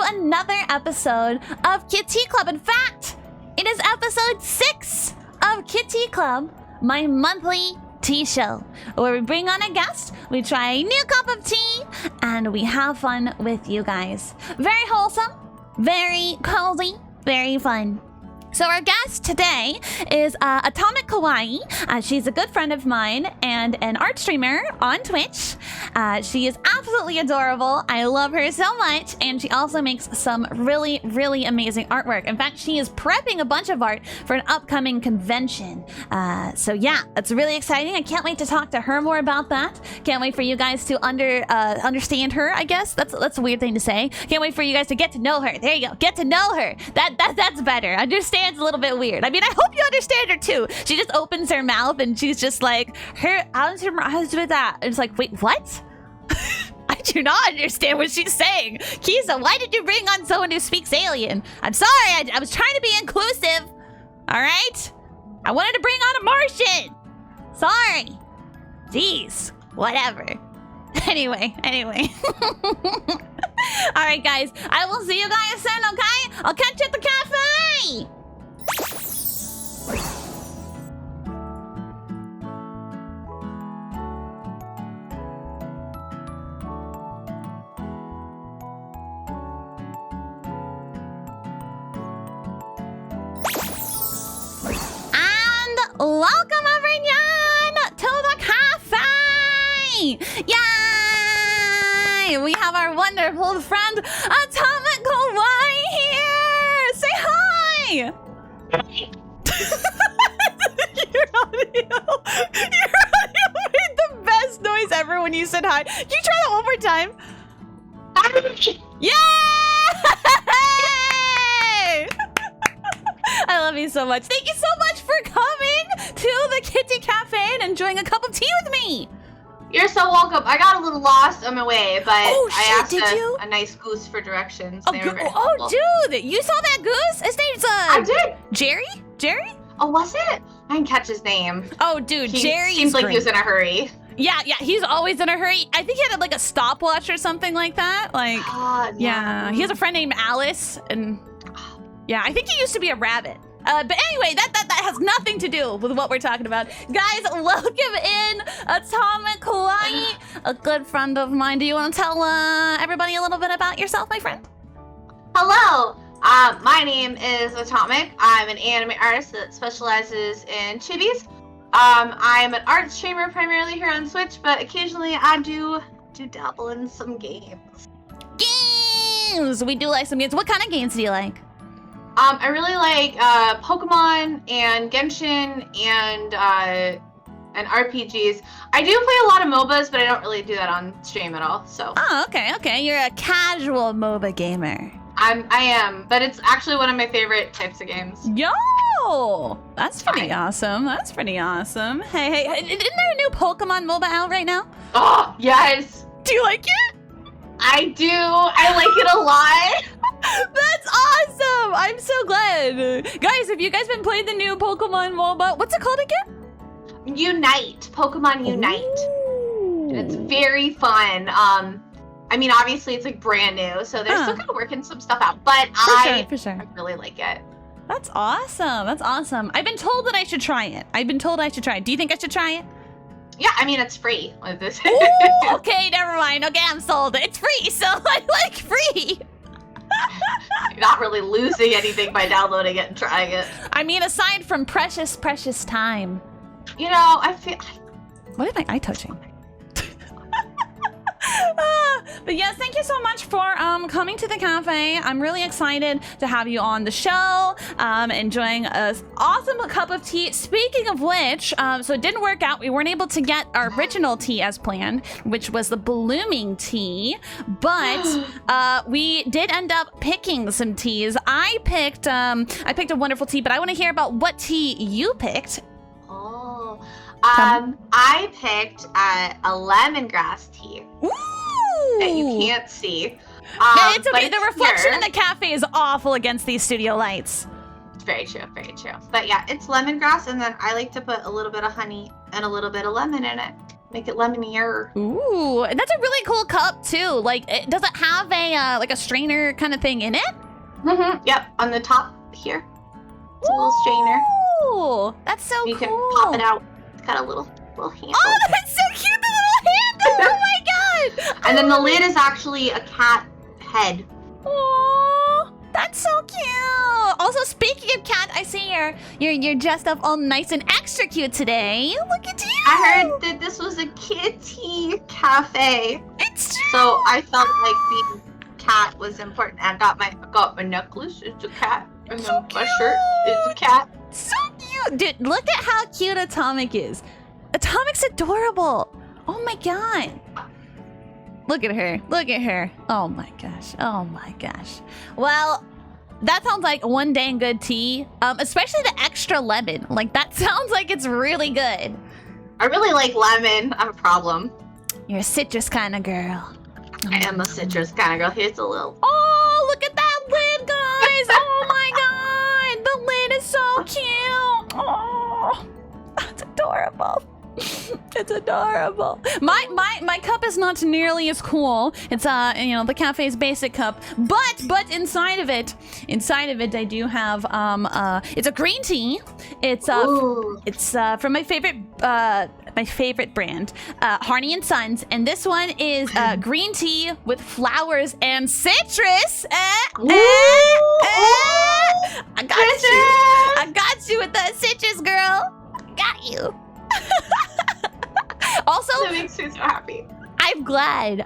another episode of Kitty Club. In fact, it is episode 6 of Kitty Club, my monthly tea show, where we bring on a guest, we try a new cup of tea, and we have fun with you guys. Very wholesome, very cozy, very fun. So our guest today is AtomicKawaii. She's a good friend of mine and an art streamer on Twitch. She is absolutely adorable. I love her so much. And she also makes some really, really amazing artwork. In fact, she is prepping a bunch of art for an upcoming convention. So yeah, that's really exciting. I can't wait to talk to her more about that. Can't wait for you guys to understand her, I guess. That's a weird thing to say. Can't wait for you guys to get to know her. There you go. Get to know her. That's better. Understand. It's a little bit weird. I mean, I hope you understand her too. She just opens her mouth and she's just like, how's with that? And it's like, wait, what? I do not understand what she's saying. Kisa, why did you bring on someone who speaks alien? I'm sorry, I was trying to be inclusive. All right? I wanted to bring on a Martian. Sorry. Jeez, whatever. Anyway. All right, guys. I will see you guys soon, okay? I'll catch you at the cafe. And welcome everyone to the cafe! Yay! We have our wonderful friend AtomicKawaii here! Say hi! Your audio made the best noise ever when you said hi. Can you try that one more time? Yay! I love you so much. Thank you so much for coming to the Kitty Cafe and enjoying a cup of tea with me. You're so welcome. I got a little lost on my way, but I asked a nice goose for directions. Dude, you saw that goose? His name's I did. Jerry? Jerry? Oh, was it? I didn't catch his name. Oh, dude, Jerry seems like he was in a hurry. Yeah, he's always in a hurry. I think he had like a stopwatch or something like that. Like, yeah, he has a friend named Alice, and yeah, I think he used to be a rabbit. But anyway, that has nothing to do with what we're talking about. Guys, welcome in AtomicKawaii, a good friend of mine. Do you want to tell everybody a little bit about yourself, my friend? Hello, my name is Atomic. I'm an anime artist that specializes in chibis. I'm an art streamer primarily here on Twitch, but occasionally I do dabble in some games. Games! We do like some games. What kind of games do you like? I really like Pokemon and Genshin and RPGs. I do play a lot of MOBAs, but I don't really do that on stream at all. So. Oh, okay. You're a casual MOBA gamer. I am, but it's actually one of my favorite types of games. Yo, that's pretty awesome. That's pretty awesome. Hey, isn't there a new Pokemon MOBA out right now? Oh, yes. Do you like it? I do. I like it a lot. That's awesome! I'm so glad. Guys, have you guys been playing the new Pokemon MOBA? What's it called again? Unite. Pokemon Unite. And it's very fun. I mean, obviously it's like brand new, so they're still kind of working some stuff out, but I really like it. That's awesome. That's awesome. I've been told that I should try it. Do you think I should try it? Yeah, I mean, it's free with this. Ooh, okay, never mind. Okay, I'm sold. It's free, so I like free. You're not really losing anything by downloading it and trying it. I mean, aside from precious time. You know, I feel... What am I touching? But yes, thank you so much for coming to the cafe. I'm really excited to have you on the show, enjoying an awesome cup of tea. Speaking of which, so it didn't work out. We weren't able to get our original tea as planned, which was the blooming tea, but we did end up picking some teas. I picked a wonderful tea, but I want to hear about what tea you picked. I picked a lemongrass tea. Ooh. That you can't see. No, it's okay. The reflection in the cafe is awful against these studio lights. It's very true, very true. But yeah, it's lemongrass, and then I like to put a little bit of honey and a little bit of lemon in it. make it lemonier. Ooh, and that's a really cool cup too. Like, does it have a like a strainer kind of thing in it? Yep, on the top here. It's a little strainer. Ooh, that's so You cool. can pop it out. It's got a little handle. Oh, that's so cute, the little handle. Oh my god. And then the lid is actually a cat head. Oh, that's so cute. Also, speaking of cat, I see you're dressed up all nice and extra cute today. Look at you. I heard that this was a kitty cafe. It's true. So I felt like being cat was important. I got my necklace. It's a cat. And So then my shirt is a cat. So cute. Dude, look at how cute Atomic is. Atomic's adorable. Oh my god. Look at her. Look at her. Oh my gosh. Oh my gosh. Well, that sounds like one dang good tea. Especially the extra lemon. Like, that sounds like it's really good. I really like lemon. I have a problem. You're a citrus kind of girl. I am a citrus kind of girl. Here's a little. Oh, look at that lid, guys. Oh my god. The lid is so cute. Oh, that's adorable. It's adorable. My cup is not nearly as cool. It's the cafe's basic cup, but inside of it I do have it's a green tea. It's from my favorite brand, Harney and Sons, and this one is green tea with flowers and citrus. I got you with that citrus, girl. Got you. Also, That makes me so happy. I'm glad.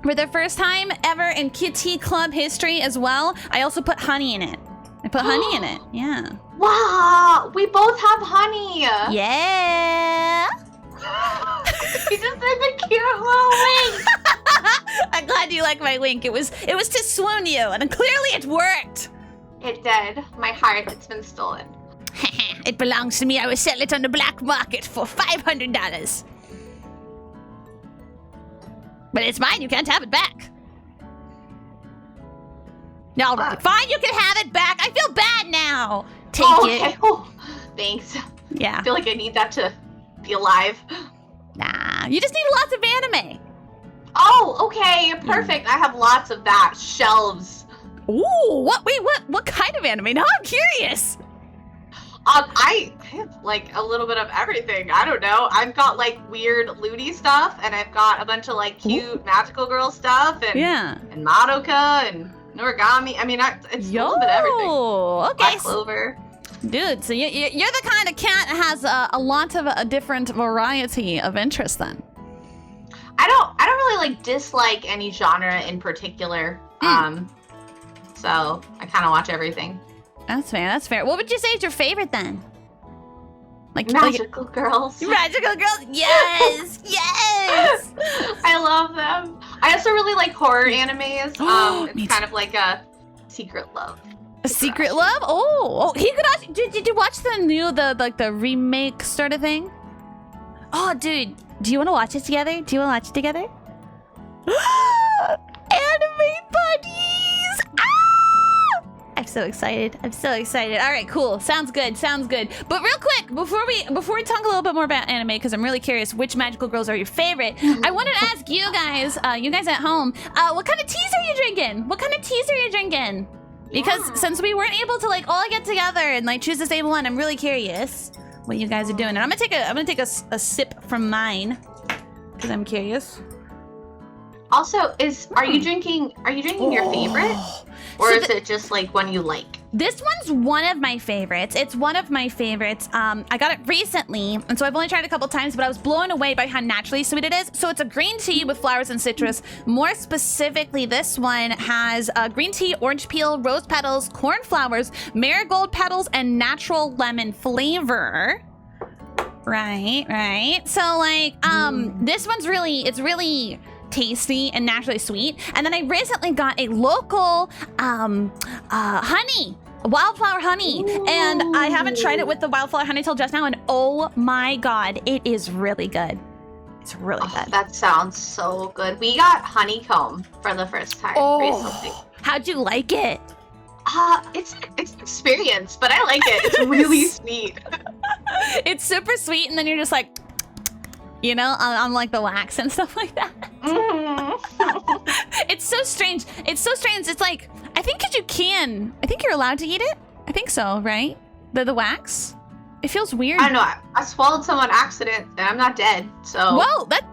For the first time ever in Kitty Club history as well, I also put honey in it. I put honey in it. Yeah. Wow, we both have honey. Yeah. You just did the cute little wink. I'm glad you like my wink. It was to swoon you, and clearly it worked. It did. My heart, it's been stolen. It belongs to me. I will sell it on the black market for $500. But it's mine. You can't have it back. No, fine. You can have it back. I feel bad now. Take okay. it. Oh, thanks. Yeah. I feel like I need that to be alive. Nah. You just need lots of anime. Oh, okay. Perfect. I have lots of that. Shelves. Ooh. What? Wait. What kind of anime? Now I'm curious. I have like a little bit of everything. I don't know. I've got like weird Looney stuff, and I've got a bunch of like cute magical girl stuff, and and Madoka and origami. I mean, it's a little bit of everything. Okay. Black Clover. Dude, so you're the kind of cat that has a lot of a different variety of interests then. I don't really like dislike any genre in particular. So I kind of watch everything. That's fair. What would you say is your favorite then? Like Magical girls. Magical girls? Yes! Yes! I love them. I also really like horror animes. It's kind of like a secret love. A secret love? Oh, Higurashi. Did you watch the remake sort of thing? Oh, dude. Do you want to watch it together? Anime buddies! Ah! I'm so excited. All right, cool. Sounds good. But real quick, before we talk a little bit more about anime, because I'm really curious which magical girls are your favorite, I wanted to ask you guys at home, what kind of teas are you drinking? Because since we weren't able to like all get together and like choose the same one, I'm really curious what you guys are doing. And I'm gonna take a sip from mine because I'm curious. Also, are you drinking your favorite? Or is it just like one you like? This one's one of my favorites. It's one of my favorites. I got it recently, and so I've only tried it a couple times, but I was blown away by how naturally sweet it is. So it's a green tea with flowers and citrus. More specifically, this one has green tea, orange peel, rose petals, cornflowers, marigold petals, and natural lemon flavor. Right. So like, this one's really tasty and naturally sweet. And then I recently got a local honey, wildflower honey. Ooh. And I haven't tried it with the wildflower honey till just now, and oh my god, it is really good. It's really good. That sounds so good. We got honeycomb for the first time recently. How'd you like it? It's an experience, but I like it. It's really sweet. It's super sweet, and then you're just like, You know, on like the wax and stuff like that. It's so strange. It's so strange. It's like, I think you're allowed to eat it. I think so, right? The wax. It feels weird. I don't know. I swallowed some on accident, and I'm not dead. So. Whoa, that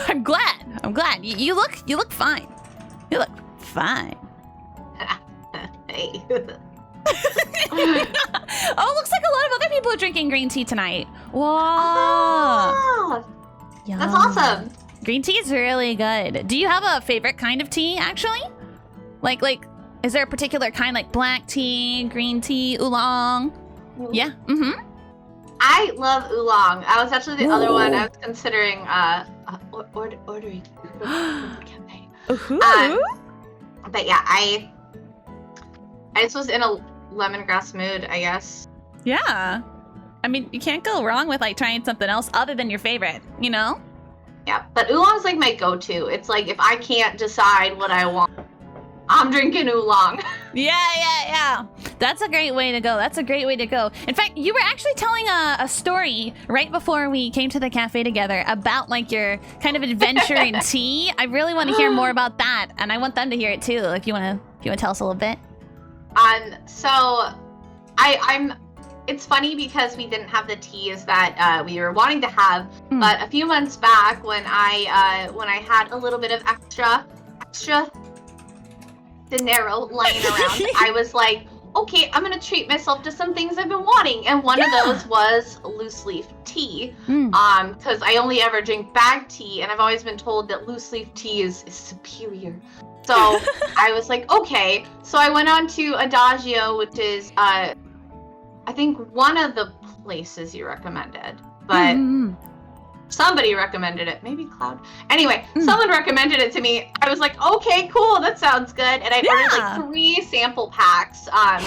I'm glad. I'm glad. You look fine. You look fine. Hey. Oh, looks like a lot of other people are drinking green tea tonight. Whoa. Oh, that's awesome. Green tea is really good. Do you have a favorite kind of tea, actually? Like, is there a particular kind, like black tea, green tea, oolong? Yeah. Mm-hmm. I love oolong. I was actually the other one I was considering ordering. But yeah, I just was in a lemongrass mood, I guess. Yeah. I mean, you can't go wrong with like trying something else other than your favorite, you know? Yeah, but oolong's like my go-to. It's like if I can't decide what I want, I'm drinking oolong. Yeah. That's a great way to go. That's a great way to go. In fact, you were actually telling a story right before we came to the cafe together about like your kind of adventure in tea. I really want to hear more about that, and I want them to hear it too. If you want to tell us a little bit. So I'm. It's funny because we didn't have the teas that we were wanting to have, but a few months back when I had a little bit of extra dinero lying around, I was like, okay, I'm gonna treat myself to some things I've been wanting, and one of those was loose leaf tea. Because I only ever drink bag tea, and I've always been told that loose leaf tea is superior. So I was like, okay. So I went on to Adagio, which is I think one of the places you recommended, but somebody recommended it. Maybe Cloud. Anyway, someone recommended it to me. I was like, okay, cool, that sounds good. And I ordered like 3 sample packs. So I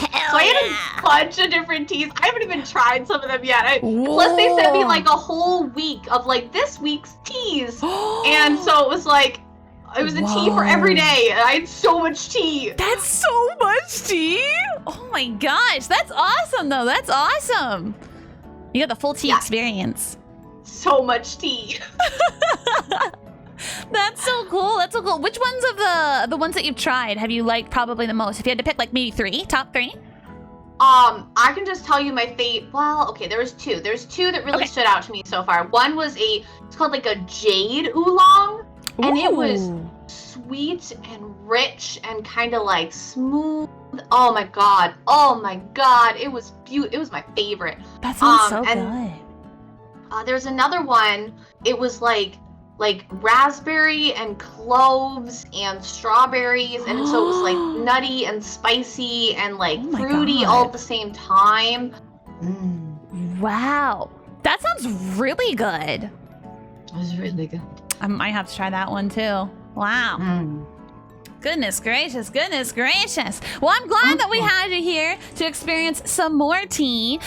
had a bunch of different teas. I haven't even tried some of them yet. Plus they sent me like a whole week of like this week's teas. And so it was like, it was a tea for every day. I had so much tea. That's so much tea? Oh my gosh, that's awesome though. That's awesome. You got the full tea experience. So much tea. That's so cool. That's so cool. Which ones of the ones that you've tried have you liked probably the most? If you had to pick like maybe 3, top 3? I can just tell you my fate. Well, okay, there was 2. There's 2 that really stood out to me so far. One was it's called like a jade oolong. And it was sweet and rich and kind of like smooth. Oh my god. It was It was my favorite. That sounds so good. There's another one. It was like raspberry and cloves and strawberries, and so it was like nutty and spicy and like fruity all at the same time. Wow. That sounds really good. It was really good. I might have to try that one too. Wow. Goodness gracious, goodness gracious. Well, I'm glad that we had you here to experience some more tea,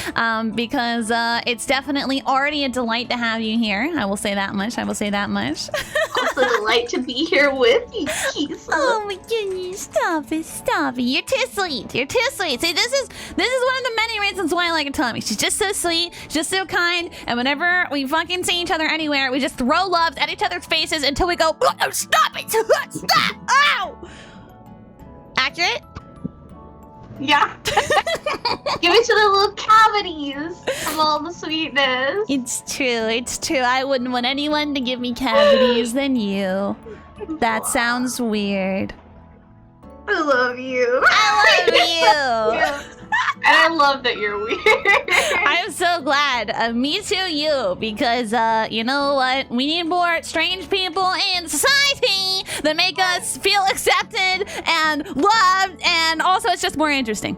because it's definitely already a delight to have you here. I will say that much. Also a delight to be here with you, Kisa. Oh my goodness, stop it. You're too sweet. You're too sweet. See, this is one of the many reasons why I like Atomic. She's just so sweet, just so kind, and whenever we fucking see each other anywhere, we just throw loves at each other's faces until we go, oh, stop it! Stop! Ow! Accurate? Yeah. Give it to the little cavities of all the sweetness. It's true. I wouldn't want anyone to give me cavities than you. That sounds weird. I love you. And I love that you're weird. I'm so glad. Me too, you. Because, you know what? We need more strange people in society that make us feel accepted and loved, and also it's just more interesting.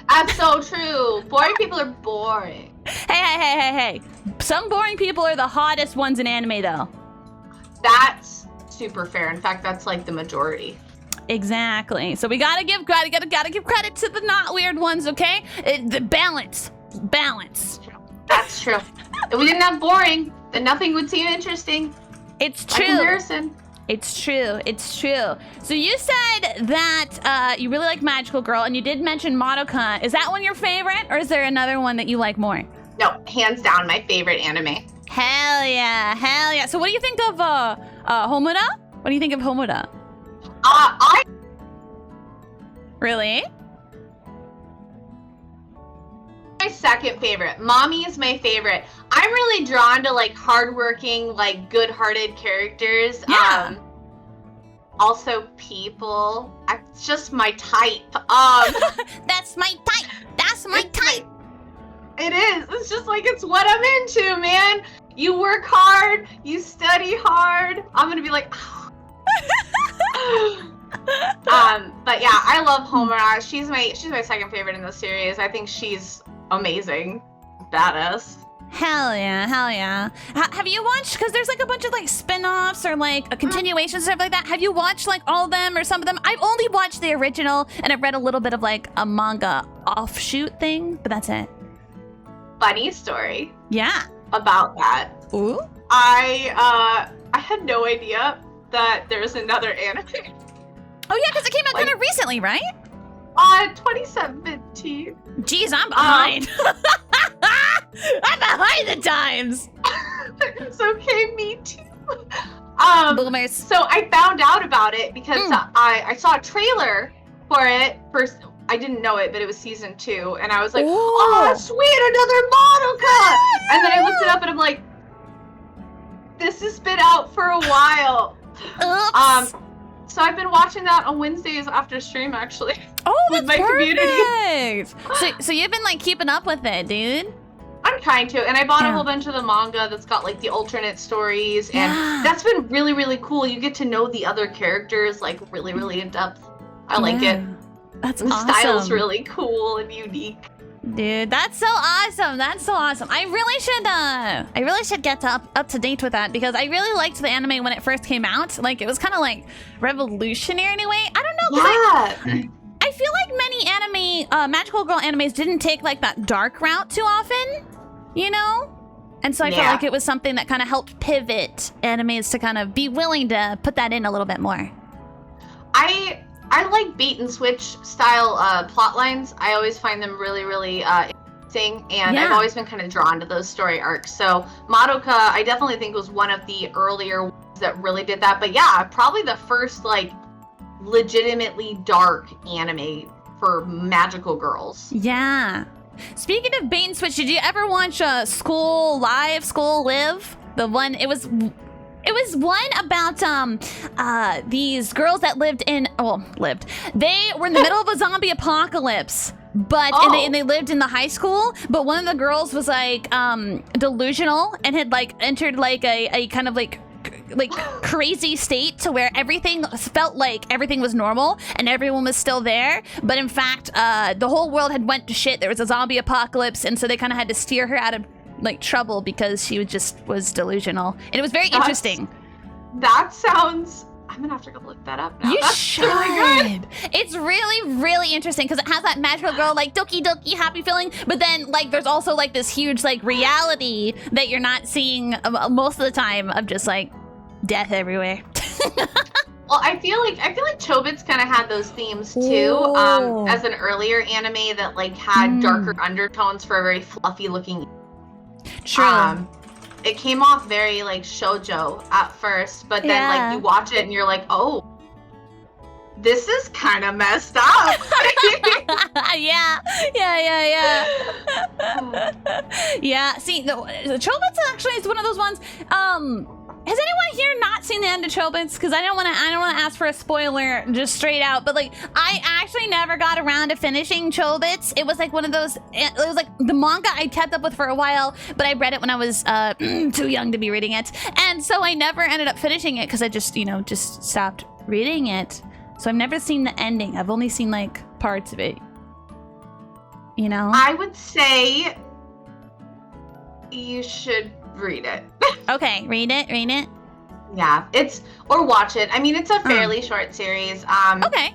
That's so true. Boring people are boring. Hey. Some boring people are the hottest ones in anime, though. That's super fair. In fact, that's like the majority. Exactly. So we gotta give credit to the not weird ones, okay? The balance. That's true. If we didn't have boring, then nothing would seem interesting. It's true. By comparison. It's true. So you said that you really like Magical Girl, and you did mention Madoka. Is that one your favorite, or is there another one that you like more? No, hands down, my favorite anime. Hell yeah, hell yeah. So what do you think of Homura? What do you think of Homura? I Really? my second favorite. Mommy is my favorite. I'm really drawn to like hardworking, like good-hearted characters. Yeah. Also people. It's just my type. That's my type. That's my type. It is. It's just like it's what I'm into, man. You work hard, you study hard. I'm gonna be like but yeah, I love Homura. She's my second favorite in the series. I think she's amazing. Badass. Hell yeah, hell yeah. Have you watched, because there's like a bunch of like spin-offs or like a continuation stuff like that. Have you watched like all of them or some of them? I've only watched the original and I've read a little bit of like a manga offshoot thing, but that's it. Funny story Yeah. about that. Ooh. I had no idea that there's another anime. Oh yeah, because it came out kind of recently, right? 2017. Jeez, I'm behind. I'm behind the times. It's okay, me too. Boomers. So I found out about it because I saw a trailer for it. First, I didn't know it, but it was season 2, and I was like, Ooh. "Oh, sweet, another Madoka!" And then I looked it up, and I'm like, "This has been out for a while." Oops. So I've been watching that on Wednesdays after stream, actually. Oh, with that's my perfect. community. So you've been like keeping up with it, dude. I'm trying to, and I bought a Yeah. whole bunch of the manga that's got like the alternate stories, and Yeah. that's been really, really cool. You get to know the other characters like really, really in depth. I like it. That's The awesome. style's really cool and unique. Dude, that's so awesome. That's so awesome. I really should get up to date with that because I really liked the anime when it first came out. Like it was kind of like revolutionary in a way. I don't know. 'Cause Yeah. I feel like many anime, magical girl animes didn't take like that dark route too often, you know? And so I felt Yeah. like it was something that kind of helped pivot animes to kind of be willing to put that in a little bit more. I like bait and switch style plot lines. I always find them really, really interesting, and I've Yeah. always been kind of drawn to those story arcs. So Madoka, I definitely think was one of the earlier ones that really did that. But yeah, probably the first like legitimately dark anime for magical girls. Yeah. Speaking of bait and switch, did you ever watch School Live? The one it was one about these girls that they were in the middle of a zombie apocalypse, but and they lived in the high school, but one of the girls was like delusional and had like entered like a kind of like crazy state to where everything felt like everything was normal and everyone was still there, but in fact the whole world had went to shit. There was a zombie apocalypse, and so they kind of had to steer her out of like trouble because she was delusional, and it was very interesting. That sounds. I'm gonna have to go look that up now. You That's should. really good. It's really, really interesting because it has that magical girl like doki doki happy feeling, but then like there's also like this huge like reality that you're not seeing most of the time of just like death everywhere. Well, I feel like Chobits kind of had those themes too. Ooh. As an earlier anime that like had darker undertones for a very fluffy looking. True. It came off very like shoujo at first, but then Yeah. like you watch it and you're like, oh, this is kind of messed up. yeah. Yeah. See, the Chobits actually is one of those ones. Has anyone here not seen the end of Chobits? Because I don't want to ask for a spoiler just straight out. But like, I actually never got around to finishing Chobits. It was like one of those. It was like the manga I kept up with for a while, but I read it when I was too young to be reading it, and so I never ended up finishing it because I just stopped reading it. So I've never seen the ending. I've only seen like parts of it. You know? I would say you should read it. Okay, read it. Yeah, or watch it. I mean, it's a fairly short series. Okay.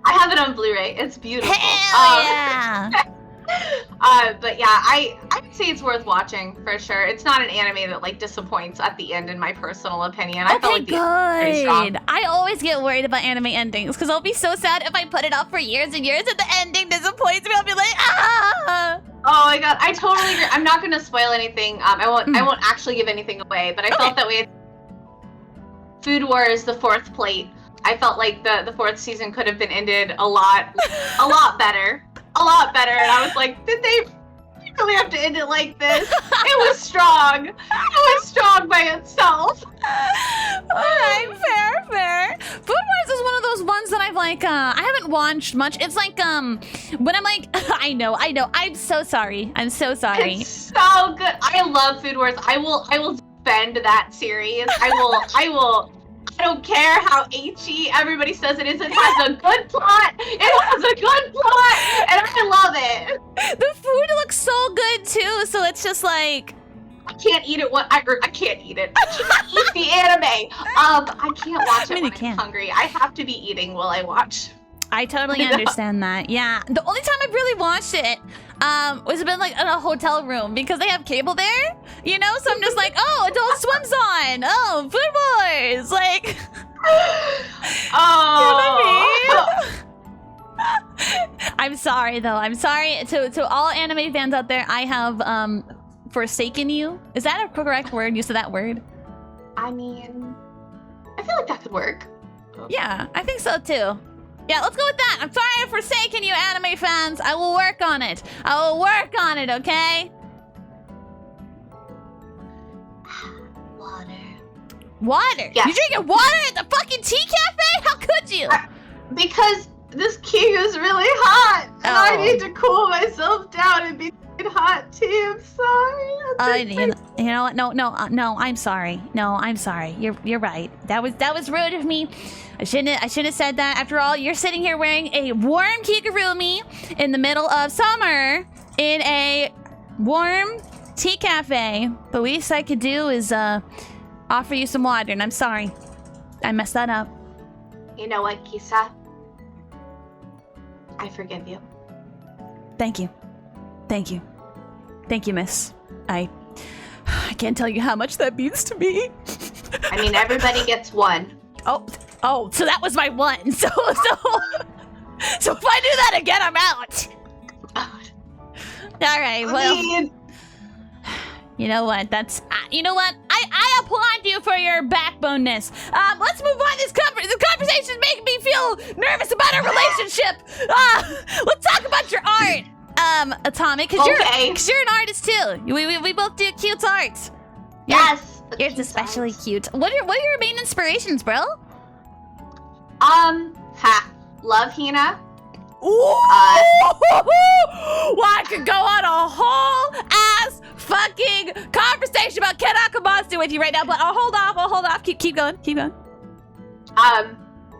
I have it on Blu-ray. It's beautiful. Hell yeah! But yeah, I would say it's worth watching for sure. It's not an anime that like disappoints at the end, in my personal opinion. I felt like the ending was pretty strong. Good. I always get worried about anime endings because I'll be so sad if I put it off for years and years and the ending disappoints me. I'll be like, ah! Oh my god, I totally agree. I'm not gonna spoil anything. I won't actually give anything away, but I felt that way. Food Wars, the 4th plate. I felt like the 4th season could have been ended a lot better. A lot better, and I was like, did they really have to end it like this? It was strong. It was strong by itself. Alright, fair. Food Wars is one of those ones that I've like, I haven't watched much. It's like, when I'm like, I know, I'm so sorry. I'm so sorry. It's so good. I love Food Wars. I will defend that series. I don't care how HE everybody says it is. It has a good plot. It has a good plot, and I love it. The food looks so good too, so it's just like I can't eat it. I can't eat it. I can't eat the anime. I can't watch it when I'm hungry. I have to be eating while I watch. I totally understand that. Yeah, the only time I've really watched it was been like in a hotel room because they have cable there, you know. So I'm just like, oh, Adult Swim's on. Oh, Food Wars, like. Oh. You know what I mean? I'm sorry though. I'm sorry to all anime fans out there. I have forsaken you. Is that a correct word? You said that word. I mean, I feel like that could work. Yeah, I think so too. Yeah, let's go with that. I'm sorry I've forsaken you, anime fans. I will work on it. I will work on it, okay? Water? Yes. You drinking water at the fucking tea cafe? How could you? Because this queue is really hot, and I need to cool myself down and be hot too. I'm sorry. You know what? No. I'm sorry. No, I'm sorry. You're right. That was rude of me. I shouldn't have said that. After all, you're sitting here wearing a warm kigurumi in the middle of summer in a warm tea cafe. The least I could do is offer you some water, and I'm sorry. I messed that up. You know what, Kisa? I forgive you. Thank you. Thank you, miss. I can't tell you how much that means to me. I mean, everybody gets one. Oh, so that was my one. So if I do that again, I'm out. All right, well. You know what? You know what? I applaud you for your backboneness. Let's move on. This conversation is making me feel nervous about our relationship. Let's talk about your art. Atomic, because you're an artist too. We both do cute art. Yes. Yours especially cute. What are your main inspirations, bro? Love Hina. Ooh! Well, I could go on a whole ass fucking conversation about Ken Akamatsu with you right now, but I'll hold off. Keep going.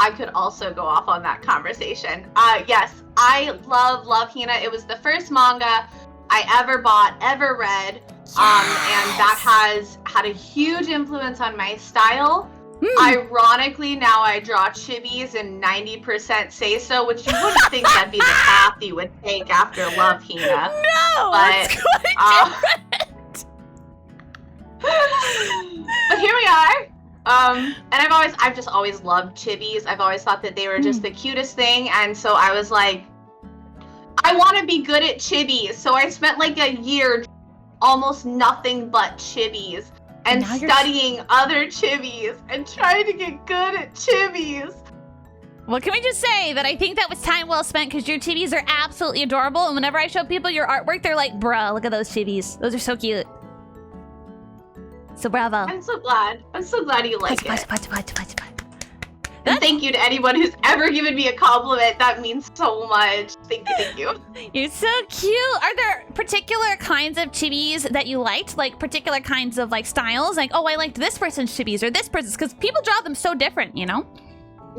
I could also go off on that conversation. Yes, I love Hina. It was the first manga I ever bought, ever read. Yes. And that has had a huge influence on my style. Ironically, now I draw chibis and 90% say so, which you wouldn't think that'd be the path you would take after Love Hina. No, but it's quite different. But here we are. And I've just always loved chibis. I've always thought that they were just the cutest thing, and so I was like, I want to be good at chibis. So I spent like a year almost nothing but chibis and studying other chibis and trying to get good at chibis. Well, can we just say that I think that was time well spent because your chibis are absolutely adorable, and whenever I show people your artwork, they're like, bruh, look at those chibis. Those are so cute. So bravo. I'm so glad you like it. Punch. And thank you to anyone who's ever given me a compliment. That means so much. Thank you. You're so cute. Are there particular kinds of chibis that you liked? Like particular kinds of like styles? Like, oh, I liked this person's chibis or this person's, because people draw them so different, you know?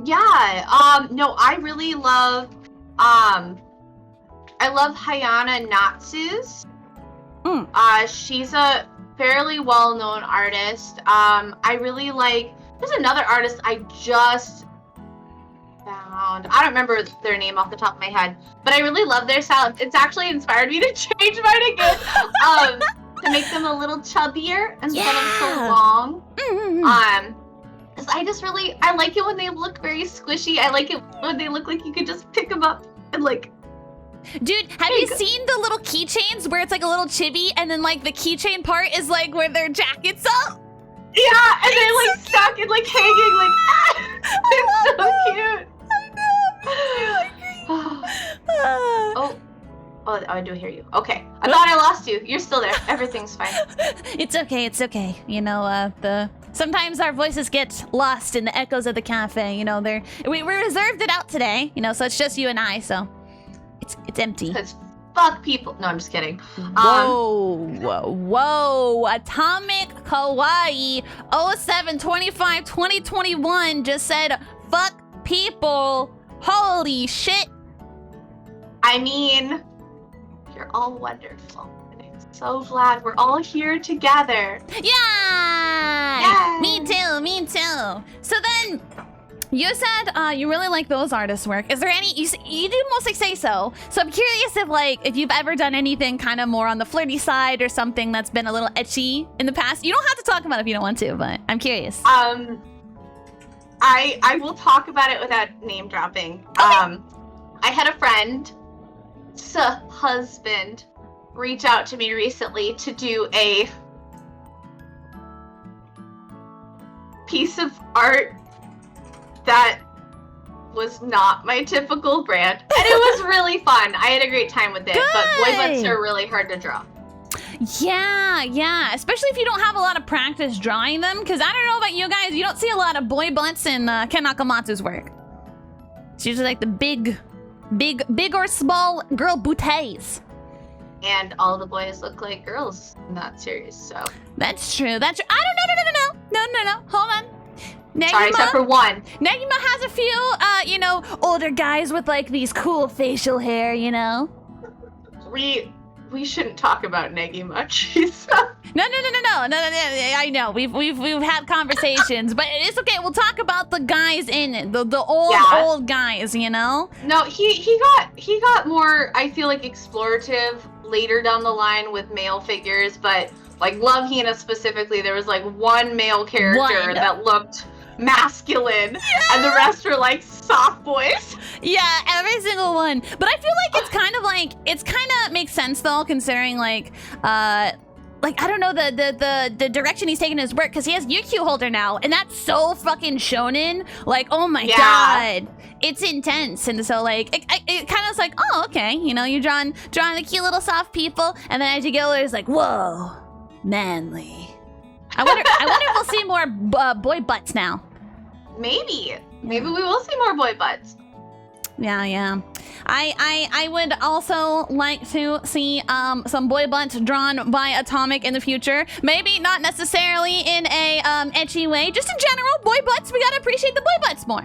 Yeah. No, I really love I love Hayana Natsu's. She's a fairly well-known artist. I really like, there's another artist I just found. I don't remember their name off the top of my head, but I really love their style. It's actually inspired me to change mine again. To make them a little chubbier instead of so long. Cause I like it when they look very squishy. I like it when they look like you could just pick them up and like Dude, have you seen the little keychains where it's like a little chibi and then like the keychain part is like where their jacket's up? Yeah, and they're like stuck and like hanging like it's so cute. Oh, I do hear you. Okay, I thought I lost you. You're still there. Everything's fine. It's okay. It's okay. You know, sometimes our voices get lost in the echoes of the cafe. You know, we reserved it out today. You know, so it's just you and I. So it's empty. Because fuck people. No, I'm just kidding. Whoa! AtomicKawaii 07/25/2021 just said fuck people. Holy shit! I mean, you're all wonderful. And I'm so glad we're all here together. Yeah! Yay! Me too. So then, you said you really like those artists' work. Is there any, you do mostly say so. So I'm curious if you've ever done anything kind of more on the flirty side or something that's been a little etchy in the past. You don't have to talk about it if you don't want to, but I'm curious. I will talk about it without name dropping. Okay. I had a friend, husband, reach out to me recently to do a piece of art that was not my typical brand. And it was really fun. I had a great time with it. Good. But boy butts are really hard to draw. Yeah. Especially if you don't have a lot of practice drawing them. Because I don't know about you guys, you don't see a lot of boy butts in Ken Nakamatsu's work. It's usually like the big or small girl booties. And all the boys look like girls in that series, so. That's true. I don't know. No. Hold on. Negima, sorry, except for one. Negima has a few, older guys with like these cool facial hair, you know? We shouldn't talk about Negi much. No. I know. We've had conversations, but it's okay. We'll talk about the guys in it, the old guys, you know? No, he got more, I feel like, explorative later down the line with male figures, but like Love Hina specifically, there was like one male character that looked masculine, and the rest were like soft boys. Yeah, every single one. But I feel like it's kind of makes sense though, considering like I don't know the direction he's taking his work, because he has UQ holder now, and that's so fucking shonen. Like, oh my god, it's intense. And so like it kind of is like, oh okay, you know, you're drawing the cute little soft people, and then as you go, it's like, whoa, manly. I wonder if we'll see more boy butts now. Maybe we will see more boy butts. Yeah. I would also like to see some boy butts drawn by Atomic in the future. Maybe not necessarily in a etchy way, just in general. Boy butts, we gotta appreciate the boy butts more.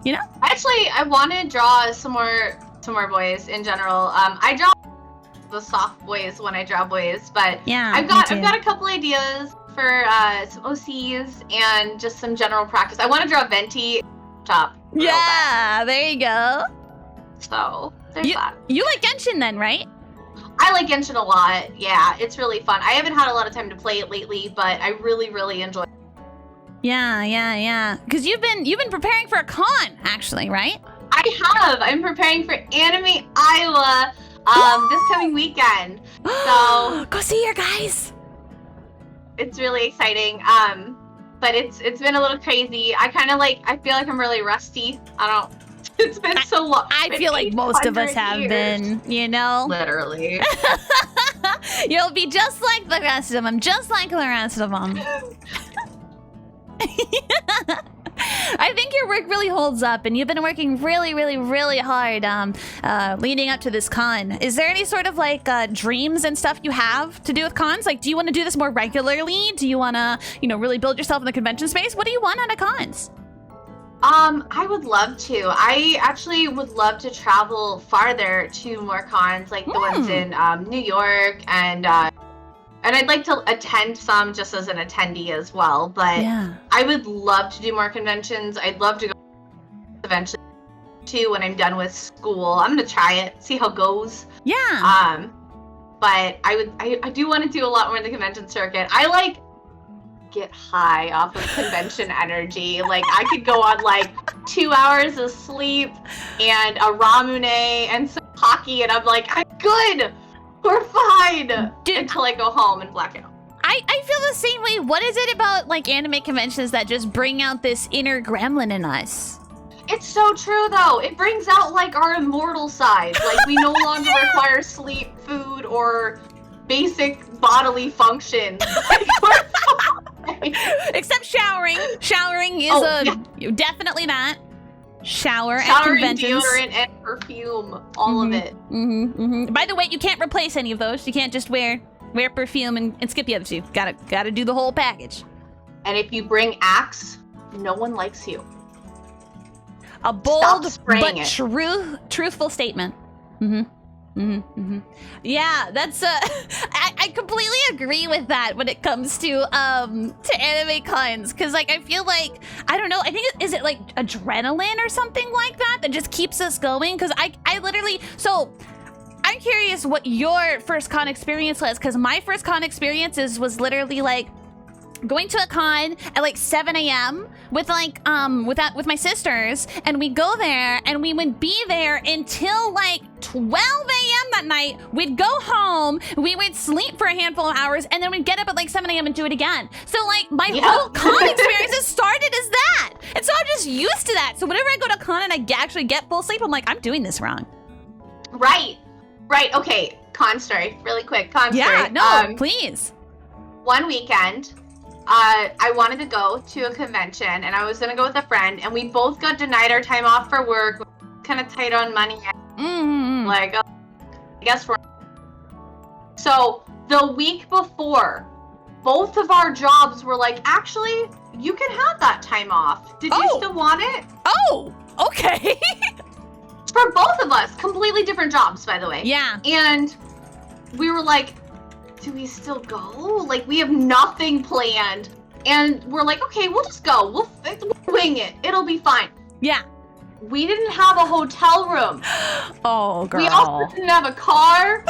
You know? Actually, I want to draw some more boys in general. I draw the soft boys when I draw boys, but yeah, I've got a couple ideas for some OCs and just some general practice. I want to draw Venti top. Yeah, there you go. So there's that. You like Genshin then, right? I like Genshin a lot. Yeah, it's really fun. I haven't had a lot of time to play it lately, but I really enjoy it. Yeah. Because you've been preparing for a con, actually, right? I have. I'm preparing for Anime Iowa this coming weekend. So go see your guys. It's really exciting. But it's been a little crazy. I feel like I'm really rusty. It's been so long. I feel like most of us have been, you know? Literally. You'll be just like the rest of them. I think your work really holds up, and you've been working really hard leading up to this con. Is there any sort of like dreams and stuff you have to do with cons? Like, do you want to do this more regularly? Do you want to, really build yourself in the convention space? What do you want out of cons? I would love to. I actually would love to travel farther to more cons, like the ones in New York, and I'd like to attend some just as an attendee as well. But I would love to do more conventions. I'd love to go eventually too when I'm done with school. I'm gonna try it, see how it goes. Yeah. But I do want to do a lot more in the convention circuit. I get high off of convention energy. Like, I could go on like 2 hours of sleep and a ramune and some hockey, and I'm like, I'm good. We're fine. Dude, until I go home and black out. I feel the same way. What is it about like anime conventions that just bring out this inner gremlin in us? It's so true, though. It brings out like our immortal side. Like, we no longer require sleep, food, or basic bodily functions. Like, we're fine. Except showering. Showering is definitely that. Shower at Showering, conventions. deodorant, and perfume. All of it. By the way, you can't replace any of those. You can't just wear perfume and skip the other two. Gotta do the whole package. And if you bring Axe, no one likes you. A bold but it. truthful statement. Yeah, that's I completely agree with that when it comes to anime cons, because like I feel like, I don't know, I think is it like adrenaline or something like that just keeps us going, because I literally, so I'm curious what your first con experience was, because my first con experiences was literally like going to a con at like 7 a.m. with like with my sisters, and we'd go there and we would be there until like 12 a.m. that night. We'd go home, we would sleep for a handful of hours, and then we'd get up at like 7 a.m. and do it again. So like my whole con experiences started as that, and so I'm just used to that. So whenever I go to con and I actually get full sleep, I'm like, I'm doing this wrong. Right. Okay. Con story, really quick. Con story. Yeah. No. Please. One weekend, I wanted to go to a convention, and I was gonna go with a friend, and we both got denied our time off for work. Kind of tight on money. Like, I guess we're. So the week before, both of our jobs were like, actually, you can have that time off. Did you still want it? Oh, okay. For both of us, completely different jobs, by the way. Yeah. And we were like, do we still go? Like, we have nothing planned. And we're like, okay, we'll just go. We'll wing it. It'll be fine. Yeah. We didn't have a hotel room. Oh, girl. We also didn't have a car.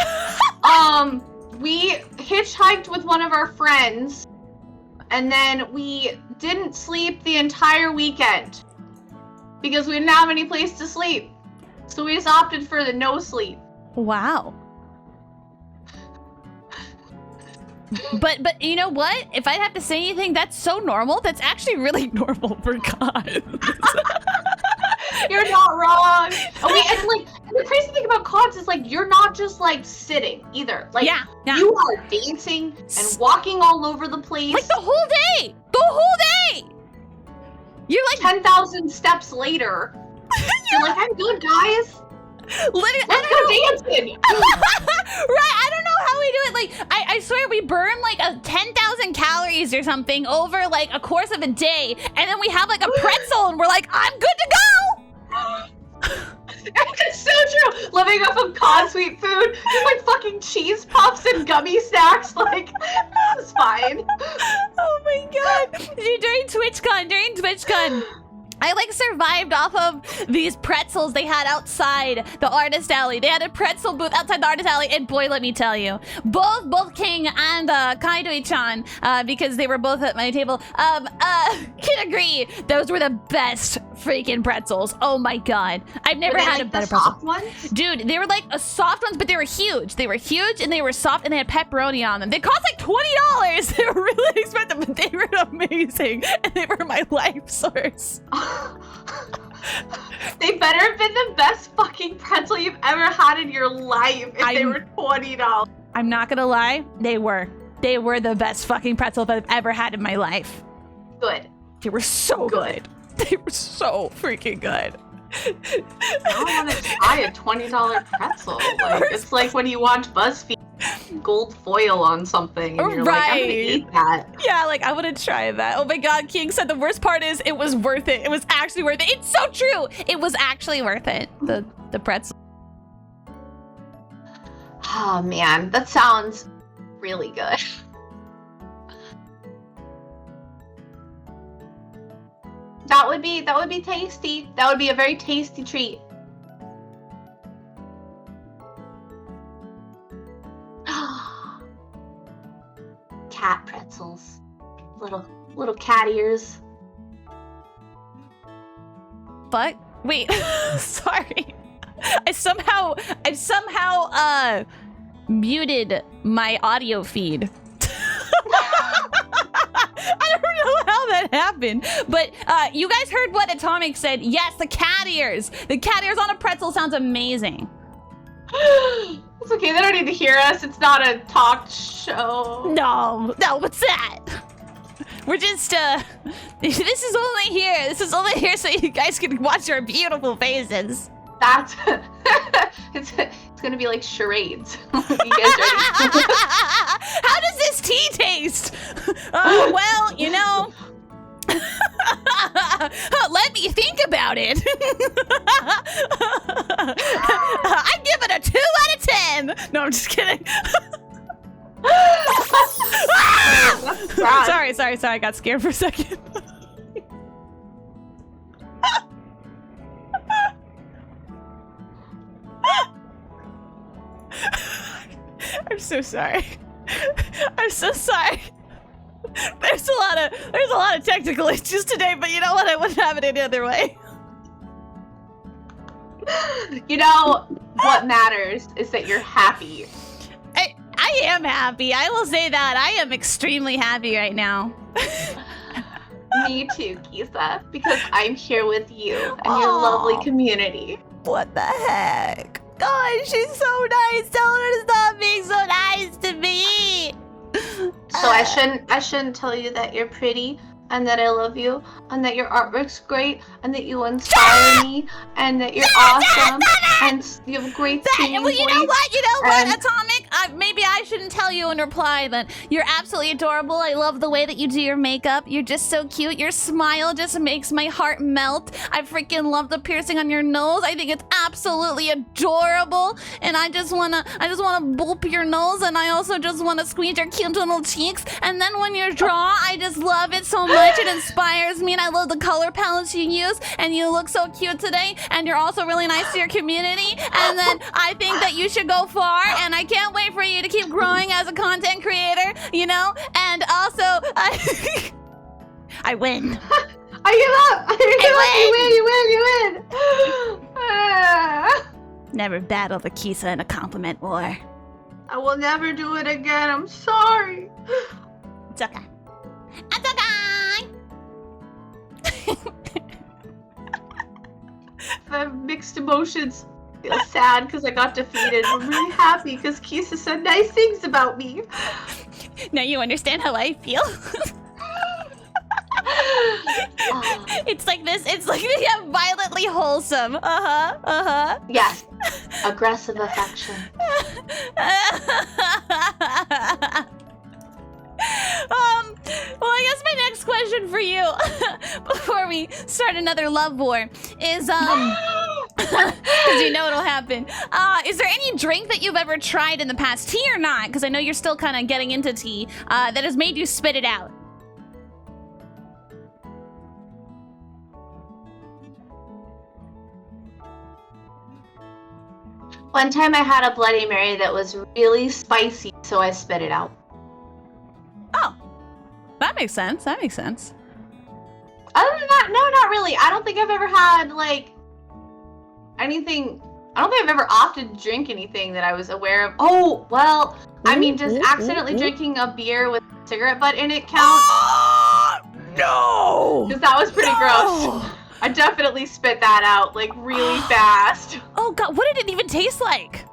We hitchhiked with one of our friends. And then we didn't sleep the entire weekend because we didn't have any place to sleep. So we just opted for the no sleep. Wow. But you know what? If I have to say anything, that's so normal. That's actually really normal for cons. You're not wrong. And like the crazy thing about cons is like you're not just like sitting either. Like you are dancing and walking all over the place. Like the whole day. The whole day. You're like 10,000 steps later. You're like, I'm good, guys. Literally, let's go dancing. Right, I don't know how we do it. Like, I swear we burn like 10,000 calories or something over like a course of a day, and then we have like a pretzel, and we're like, I'm good to go. It's so true. Living off of con sweet food, just like fucking cheese puffs and gummy snacks. Like, this is fine. Oh my god, dude, during TwitchCon. I like survived off of these pretzels they had outside the artist alley. They had a pretzel booth outside the artist alley, and boy, let me tell you, both King and Kaidoi-chan, because they were both at my table, can agree those were the best freaking pretzels. Oh my god, I've never had a better pretzel. Soft ones? Dude, they were like soft ones, but they were huge. They were huge and they were soft, and they had pepperoni on them. They cost like $20. They were really expensive, but they were amazing, and they were my life source. They better have been the best fucking pretzel you've ever had in your life if they were $20. I'm not gonna lie, they were the best fucking pretzels I've ever had in my life. Good. They were so good. They were so freaking good. I want to try a $20 pretzel. Like, it's like when you watch BuzzFeed gold foil on something and you're like, I'm gonna eat that. Yeah, like I want to try that. Oh my god, King said the worst part is it was worth it. It was actually worth it. It's so true. It was actually worth it. The pretzel. Oh man, that sounds really good. That would be tasty. That would be a very tasty treat. Cat pretzels. little cat ears. But wait, sorry. I somehow muted my audio feed. I don't know how that happened, but you guys heard what Atomic said. Yes, the cat ears. The cat ears on a pretzel sounds amazing. It's okay, they don't need to hear us. It's not a talk show. No, what's that? We're just, this is only here so you guys can watch our beautiful faces. That's, it's gonna be like charades. You guys ready? How does this tea taste? Well, you know, let me think about it. I give it a 2 out of 10. No, I'm just kidding. Sorry, I got scared for a second. I'm so sorry. I'm so sorry. There's a lot of technical issues today, but you know what? I wouldn't have it any other way. You know what matters is that you're happy. I am happy. I will say that. I am extremely happy right now. Me too, Kisa, because I'm here with you and your lovely community. What the heck? God, she's so nice. Tell her to stop being so nice to me. So I shouldn't tell you that you're pretty and that I love you and that your artwork's great and that you inspire me and that you're awesome and you have a great singing Well, you know voice. what? You know what, Atomic? Maybe I shouldn't tell you in reply then. You're absolutely adorable. I love the way that you do your makeup. You're just so cute. Your smile just makes my heart melt. I freaking love the piercing on your nose. I think it's absolutely adorable. And I just wanna boop your nose, and I also just wanna squeeze your cute little cheeks. And then when you draw, I just love it so much. It inspires me, and I love the color palettes you use. And you look so cute today. And you're also really nice to your community. And then I think that you should go far, and I can't wait for you to keep growing as a content creator, you know? And also, I win. I give up. You win. Never battle the Kisa in a compliment war. I will never do it again. I'm sorry. It's okay. It's okay. I have mixed emotions. I feel sad because I got defeated. I'm really happy because Kisa said nice things about me. Now you understand how I feel. It's like this. It's like violently wholesome. Yes. Aggressive affection. Well, I guess my next question for you, before we start another love war, is because you know it'll happen. Is there any drink that you've ever tried in the past, tea or not? Because I know you're still kind of getting into tea, that has made you spit it out. One time I had a Bloody Mary that was really spicy, so I spit it out. Oh, that makes sense. That makes sense. Other than that, no, not really. I don't think I've ever had, like, anything. I don't think I've ever opted to drink anything that I was aware of. Oh, well, I mean, just accidentally drinking a beer with a cigarette butt in it counts. No! Because that was pretty gross. I definitely spit that out, like, really fast. Oh, God, what did it even taste like?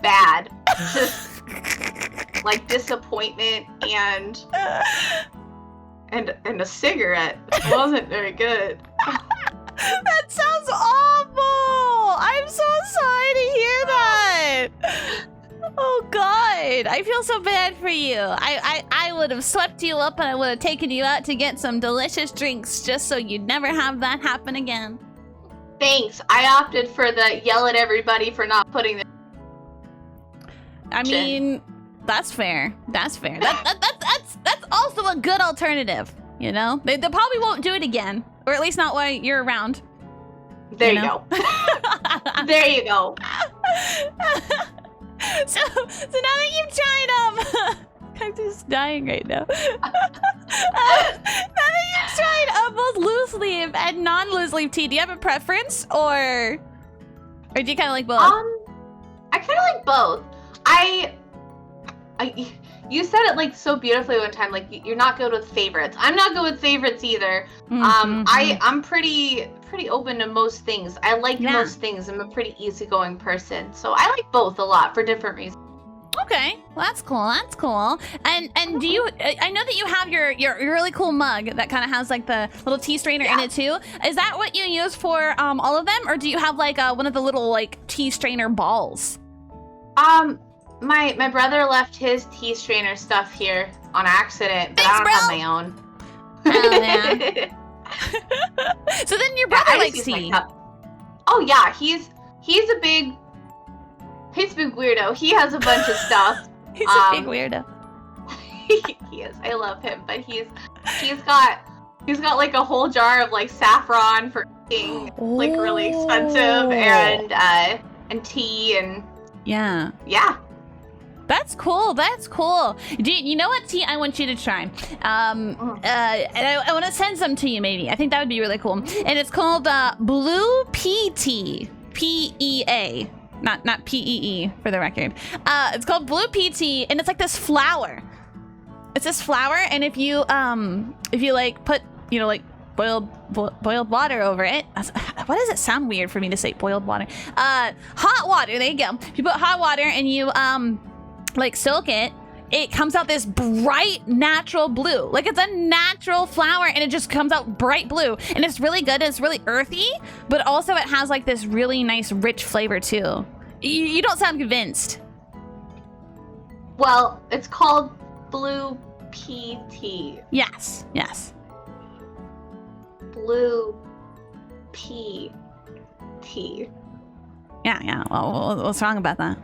Bad. Just, like, disappointment and a cigarette. It wasn't very good. That sounds awful! I'm so sorry to hear that! Oh, God. I feel so bad for you. I would have swept you up and I would have taken you out to get some delicious drinks just so you'd never have that happen again. Thanks. I opted for the yell at everybody for not putting the... I mean, that's fair. That's fair. That's also a good alternative, you know? They probably won't do it again. Or at least not while you're around. There you go. There you go. So now that you've tried I'm just dying right now. Now that you've tried both loose leaf and non-loose leaf tea, do you have a preference, or do you kind of like both? I kind of like both. You said it like so beautifully one time. Like you're not good with favorites. I'm not good with favorites either. I'm pretty open to most things. I like most things. I'm a pretty easygoing person, so I like both a lot for different reasons. Okay, well, that's cool. That's cool. And do you? I know that you have your really cool mug that kind of has like the little tea strainer in it too. Is that what you use for all of them, or do you have like one of the little like tea strainer balls? My brother left his tea strainer stuff here on accident, but Thanks, I don't have my own. Oh man. So then your brother likes tea. Oh yeah, he's a big weirdo. He has a bunch of stuff. He's a big weirdo. He is. I love him, but he's got like a whole jar of like saffron for being like really expensive, and tea and yeah. That's cool. That's cool. You know what tea I want you to try? And I want to send some to you, maybe. I think that would be really cool. And it's called Blue Pea Tea. P-E-A. Not P-E-E, for the record. It's called Blue Pea Tea, and it's like this flower. It's this flower, and if you like put, like boiled water over it. Why does it sound weird for me to say boiled water? Hot water. There you go. If you put hot water and you like soak it, it comes out this bright natural blue. Like it's a natural flower, and it just comes out bright blue, and it's really good. It's really earthy, but also it has like this really nice rich flavor too. You don't sound convinced. Well, it's called Blue Pea Tea. Yes. Blue Pea Tea. Yeah. Well, what's wrong about that?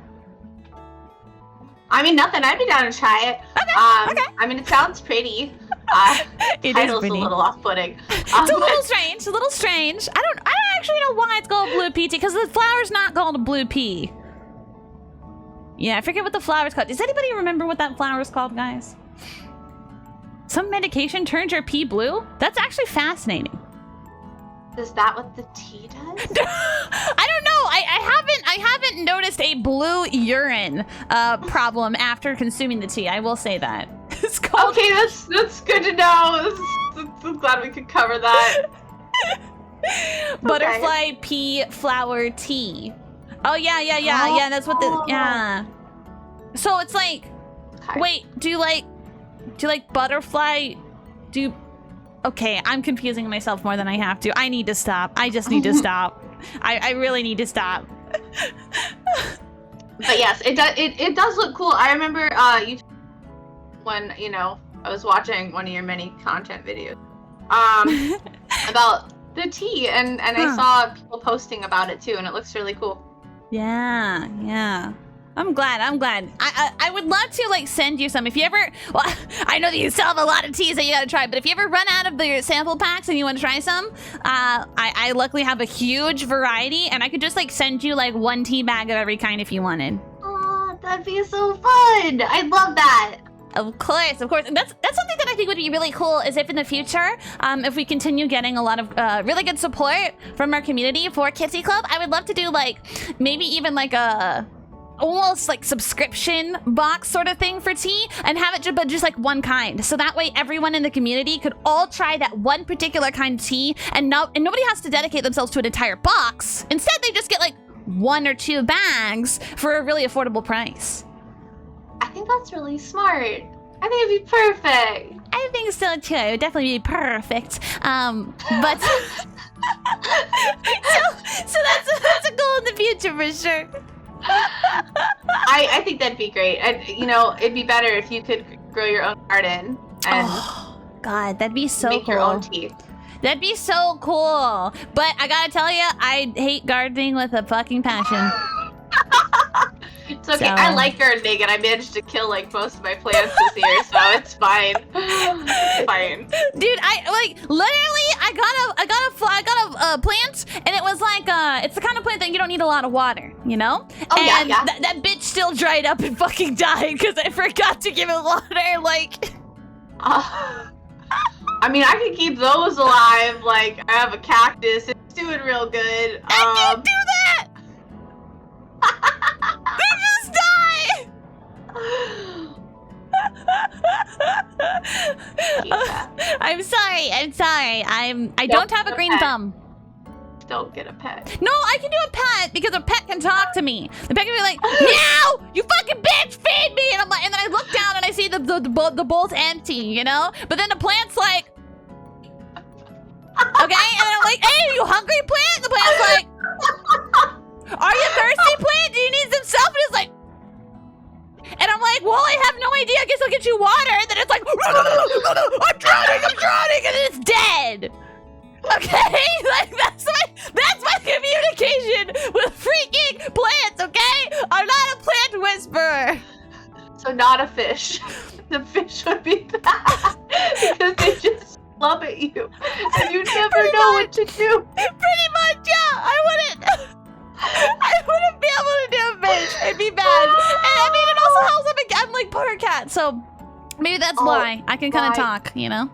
I mean, nothing. I'd be down to try it. Okay. I mean, it sounds pretty. It title's is pretty. a little off-putting. It's a little strange. I don't actually know why it's called blue pea tea, because the flower's not called a blue pea. Yeah, I forget what the flower's called. Does anybody remember what that flower is called, guys? Some medication turns your pea blue? That's actually fascinating. Is that what the tea does? I don't know. I haven't noticed a blue urine problem after consuming the tea. I will say that. It's called... Okay, that's good to know. I'm glad we could cover that. Butterfly pea flower tea. Oh yeah. That's what the So it's like, wait, do you like butterfly? Okay, I'm confusing myself more than I have to. I need to stop. I just need to stop. I really need to stop. But yes, it does look cool. I remember you when I was watching one of your many content videos about the tea, and I saw people posting about it too, and it looks really cool. Yeah. I'm glad. I would love to like send you some if you ever. Well, I know that you still have a lot of teas that you gotta try, but if you ever run out of the sample packs and you want to try some, I luckily have a huge variety, and I could just like send you like one tea bag of every kind if you wanted. Oh, that'd be so fun! I'd love that. Of course. And that's something that I think would be really cool, is if in the future, if we continue getting a lot of really good support from our community for Kitty Club, I would love to do like maybe even like a almost like subscription box sort of thing for tea, and have it just like one kind, so that way everyone in the community could all try that one particular kind of tea, and nobody has to dedicate themselves to an entire box. Instead, they just get like 1 or 2 bags for a really affordable price. I think that's really smart. I think it'd be perfect. I think so too. It would definitely be perfect. But so that's a goal in the future for sure. I think that'd be great. And it'd be better if you could grow your own garden and God, that'd be so make cool. your own tea. That'd be so cool. But I gotta tell you, I hate gardening with a fucking passion. It's okay. So- I like gardening, and I managed to kill like most of my plants this year, so it's fine. It's fine. Dude, I got a plant, and it was like it's the kind of plant that you don't need a lot of water, you know? Oh, yeah, and yeah. that bitch still dried up and fucking died because I forgot to give it water. Like, I mean, I can keep those alive. Like, I have a cactus. It's doing real good. I can't do that. They just die. I'm sorry. I don't have a green thumb. Don't get a pet. No, I can do a pet because a pet can talk to me. The pet can be like, "No, you fucking bitch, feed me!" And I'm like, and then I look down and I see the bowl's empty, you know. But then the plant's like, okay, and then I'm like, "Hey, are you hungry, plant?" The plant's like, "Are you thirsty, plant? Do you need some stuff?" And it's like, and I'm like, "Well, I have no idea. I guess I'll get you water." And then it's like, I'm drowning, and then it's dead. Okay, like that's my communication with freaking plants. Okay, I'm not a plant whisperer. So not a fish. The fish would be bad because they just love at you, and you never know what to do. Pretty much, yeah. I wouldn't be able to do a fish. It'd be bad. And I mean, it also helps I'm like part cat, so maybe that's why I can kind of talk. You know.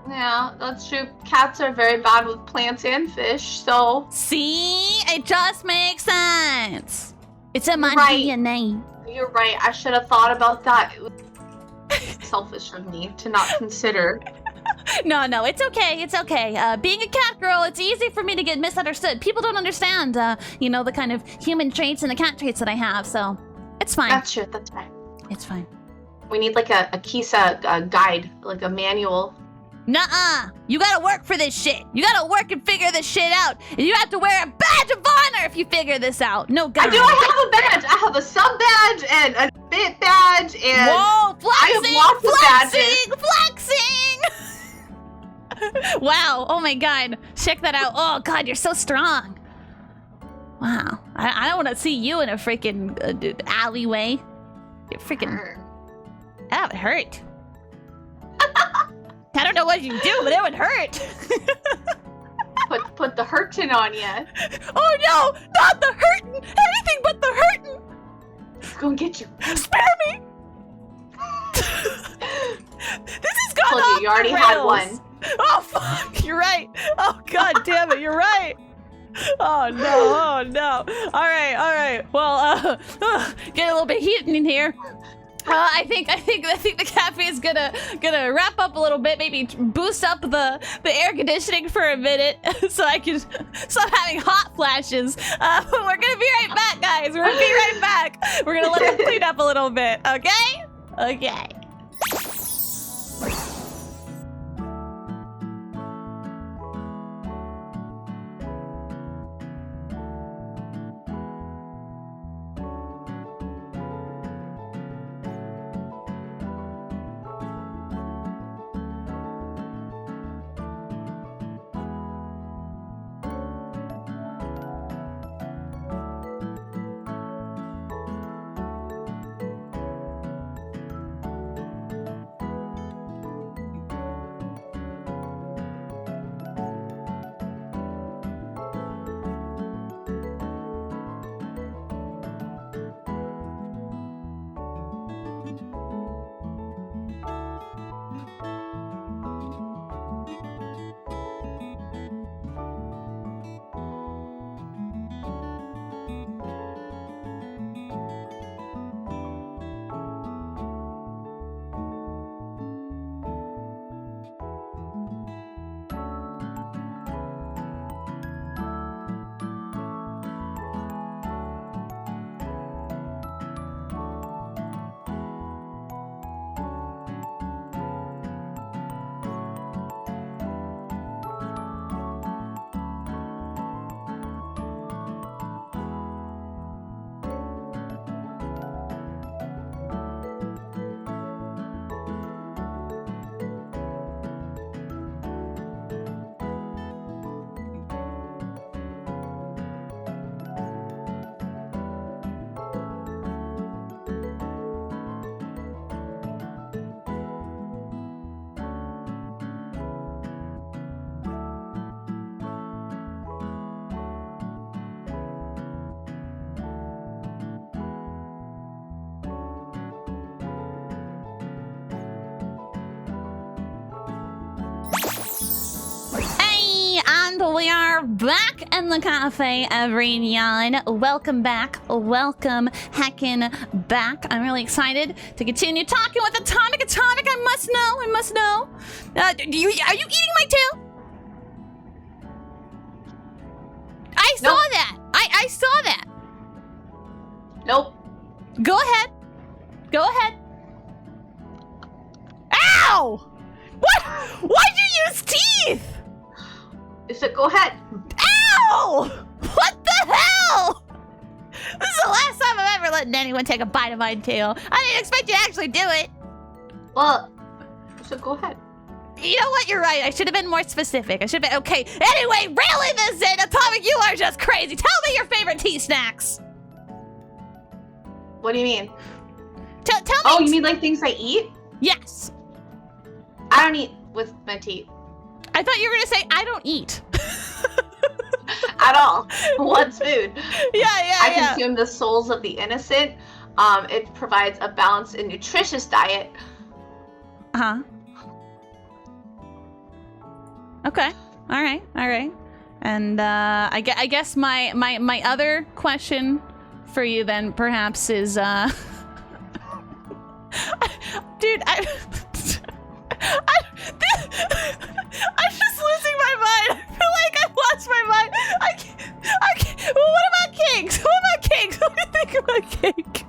Yeah, that's true. Cats are very bad with plants and fish, so... See? It just makes sense. It's in my Right. DNA. You're right. I should have thought about that. It was selfish of me to not consider. No, it's okay. It's okay. Being a cat girl, it's easy for me to get misunderstood. People don't understand, you know, the kind of human traits and the cat traits that I have, so it's fine. That's true. That's fine. It's fine. We need like a Kisa guide, like a manual. Nuh-uh. You gotta work for this shit. You gotta work and figure this shit out. And you have to wear a badge of honor if you figure this out. No guide. I have a badge. I have a sub badge and a bit badge and... Whoa, flexing! I have lots of Flexing! Wow. Oh my god. Check that out. Oh god, you're so strong. Wow. I don't want to see you in a freaking alleyway. You're freaking... That would hurt. I don't know what you do, but it would hurt. Put the hurtin' on you. Oh no, not the hurtin'! Anything but the hurtin'! It's gonna get you. Spare me! This has gone Told off you already the had rails. one. Oh fuck, you're right. Oh god damn it, you're right. Oh no. All right. Well, get a little bit heated in here. I think the cafe is gonna wrap up a little bit, maybe boost up the air conditioning for a minute, so I can stop having hot flashes. We're gonna be right back, guys. We're gonna be right back. We're gonna let it clean up a little bit, okay? Okay. we are back in the cafe, everyone. Welcome back. Welcome heckin' back. I'm really excited to continue talking with Atomic. I must know. Are you eating my tail? I saw that. I saw that. Nope. Go ahead. Ow! What? Why'd you use teeth? So go ahead. Ow! What the hell? This is the last time I've ever let anyone take a bite of my tail. I didn't expect you to actually do it. Well, so go ahead. You know what? You're right. I should have been more specific. I should have been... Okay. Anyway, railing this in. Atomic, you are just crazy. Tell me your favorite tea snacks. What do you mean? Tell me... Oh, you mean like things I eat? Yes. I don't eat with my teeth. I thought you were going to say, I don't eat. At all. What's food? Yeah. I consume the souls of the innocent. It provides a balanced and nutritious diet. Uh-huh. Okay. All right. And I guess my other question for you then perhaps is dude, I'm just losing my mind. I feel like I lost my mind. I can't. Well, what about cakes? What do you think about cake?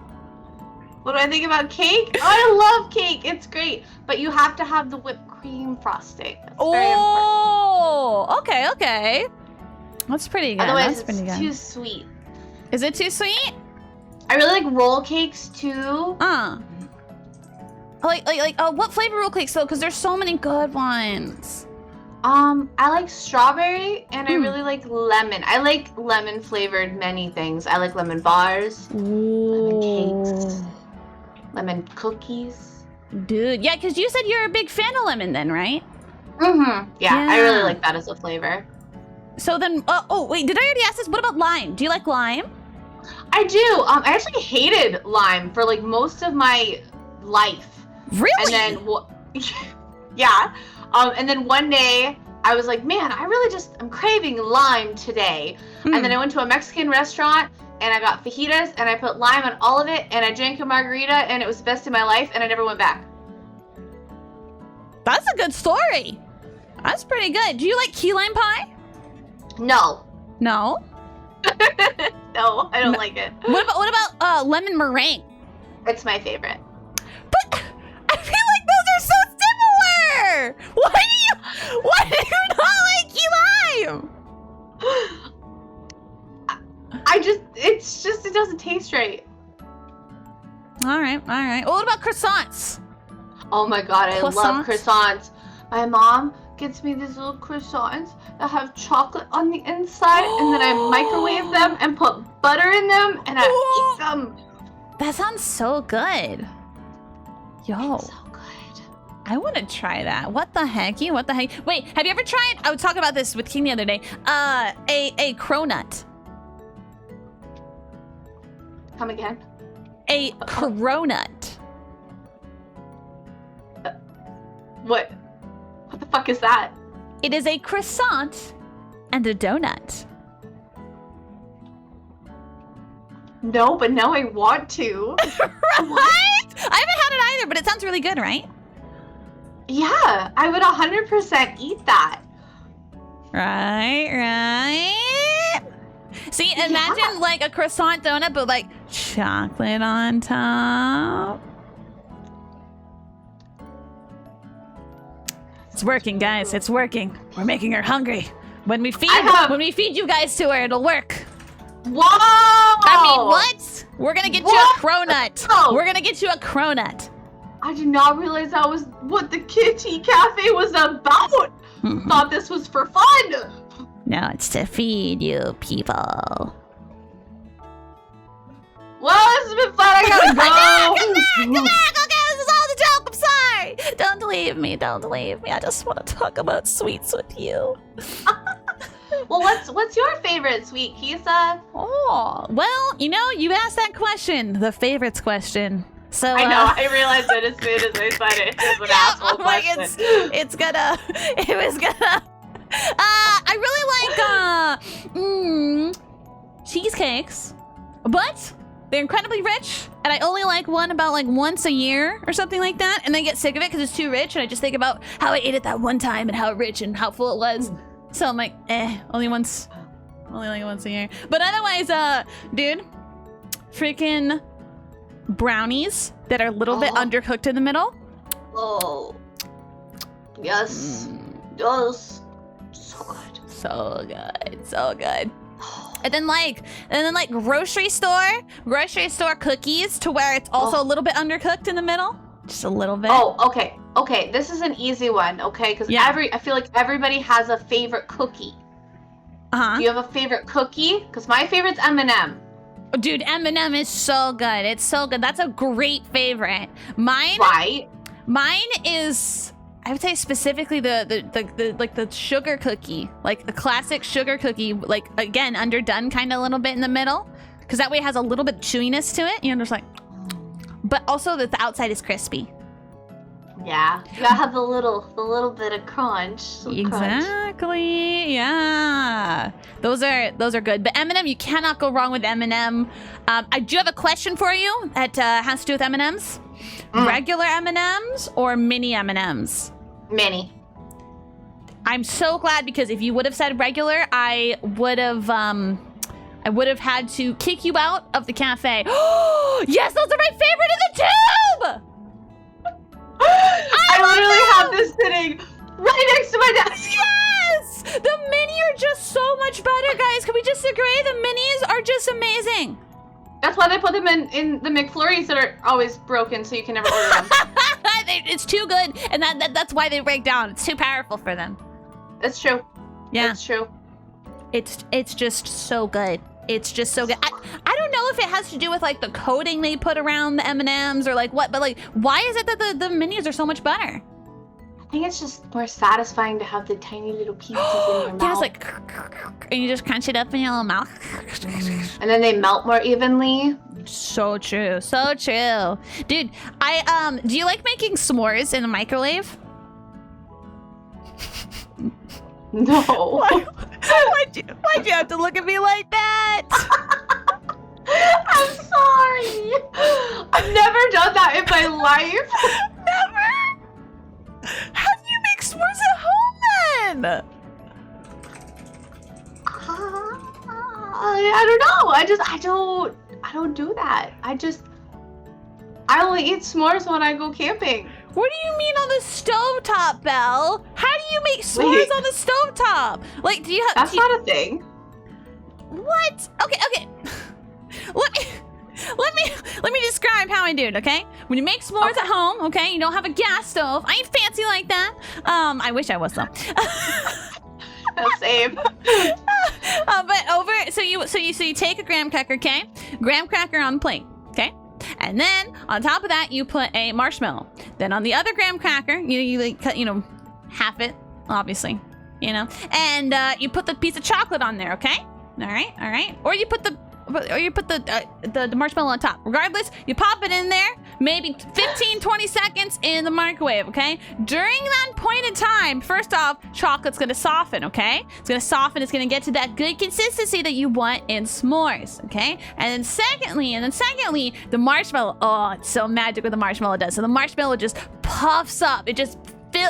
What do I think about cake? Oh, I love cake. It's great. But you have to have the whipped cream frosting. That's very important. Okay. That's pretty good. Otherwise, it's too sweet. Is it too sweet? I really like roll cakes too. What flavor roll cakes though? Because there's so many good ones. I like strawberry and I really like lemon. I like lemon flavored many things. I like lemon bars, lemon cakes, lemon cookies. Dude, yeah, because you said you're a big fan of lemon then, right? Yeah, I really like that as a flavor. So then, wait, did I already ask this? What about lime? Do you like lime? I do. I actually hated lime for like most of my life. Really? And then, yeah. And then one day I was like, man, I'm craving lime today. And then I went to a Mexican restaurant and I got fajitas and I put lime on all of it and I drank a margarita and it was the best of my life and I never went back. That's a good story. That's pretty good. Do you like key lime pie? No. No? No, I don't like it. What about lemon meringue? It's my favorite. But I feel like those are so similar. Why do you not like key lime? It doesn't taste right. All right. Well, what about croissants? Oh my god, I love croissants. My mom gets me these little croissants that have chocolate on the inside, and then I microwave them and put butter in them, and I eat them. That sounds so good. Yo. It's so good. I want to try that. What the heck? Wait, have you ever tried? I was talking about this with King the other day. A cronut. Come again? A cronut. What the fuck is that? It is a croissant and a donut. No, but now I want to. What? I haven't had it either, but it sounds really good, right? Yeah, I would 100% eat that. Right. See, imagine like a croissant donut, but like chocolate on top. It's working, guys. It's working. We're making her hungry. When we feed you guys to her, it'll work. Whoa! I mean, what? We're gonna get you a cronut. Whoa. We're gonna get you a cronut. I did not realize that was what the Kitty Cafe was about. Thought this was for fun. No, it's to feed you people. Well, this has been fun. I gotta go. Come back. Okay, this is all the joke. I'm sorry. Don't leave me. I just want to talk about sweets with you. Well, what's your favorite sweet, Kisa? Oh, well, you asked that question, the favorites question. So I know, I realized it as soon as I said it. It's an asshole question. It was gonna I really like cheesecakes, but they're incredibly rich, and I only like one about like once a year or something like that, and I get sick of it because it's too rich, and I just think about how I ate it that one time and how rich and how full it was. So I'm like, only like once a year. But otherwise, dude, freaking brownies that are a little bit undercooked in the middle. Oh, yes, yes, so good, so good. And then like grocery store cookies to where it's also a little bit undercooked in the middle, just a little bit. Oh, okay. This is an easy one, okay? Because I feel like everybody has a favorite cookie. Do you have a favorite cookie? Because my favorite's M&M. Dude, M&M is so good. It's so good. That's a great favorite. Mine is, I would say specifically the sugar cookie, like the classic sugar cookie, like again underdone kind of a little bit in the middle, because that way it has a little bit of chewiness to it. You know, just like, but also that the outside is crispy. Yeah, you gotta have the little bit of crunch. Exactly. Yeah, those are good. But M&M, you cannot go wrong with M&M. I do have a question for you that has to do with M&Ms. Regular M&Ms or mini M&Ms? Mini. I'm so glad, because if you would have said regular, I would have had to kick you out of the cafe. Yes, those are my favorite in the tube. I literally have this sitting right next to my desk. Yes, the mini are just so much better, guys. Can we just agree? The minis are just amazing. That's why they put them in the McFlurries that are always broken, so you can never order them. It's too good, and that's why they break down. It's too powerful for them. That's true. Yeah, that's true. It's just so good. It's just so good. I don't know if it has to do with like the coating they put around the M&Ms or like what, but like why is it that the minis are so much better? I think it's just more satisfying to have the tiny little pieces in your mouth. Yeah, it's like, and you just crunch it up in your little mouth. And then they melt more evenly. So true, so true. Dude, do you like making s'mores in the microwave? No. Why'd you have to look at me like that? I'm sorry. I've never done that in my life. Never? How do you make s'mores at home then? I don't know. I don't do that. I only eat s'mores when I go camping. What do you mean on the stovetop, Belle? How do you make s'mores on the stovetop? Like, do you have? That's not a thing. What? Okay. Let me describe how I do it, okay? When you make s'mores at home, okay, you don't have a gas stove. I ain't fancy like that. I wish I was though. Same. So you take a graham cracker, okay? Graham cracker on the plate, okay? And then on top of that, you put a marshmallow. Then on the other graham cracker, you like cut, half it, obviously, and you put the piece of chocolate on there, okay? All right. Or you put the marshmallow on top. Regardless, you pop it in there, maybe 15-20 seconds in the microwave, okay? During that point in time, first off, chocolate's gonna soften, okay? It's gonna soften, it's gonna get to that good consistency that you want in s'mores, okay? And then secondly, the marshmallow, it's so magic what the marshmallow does. So the marshmallow just puffs up. It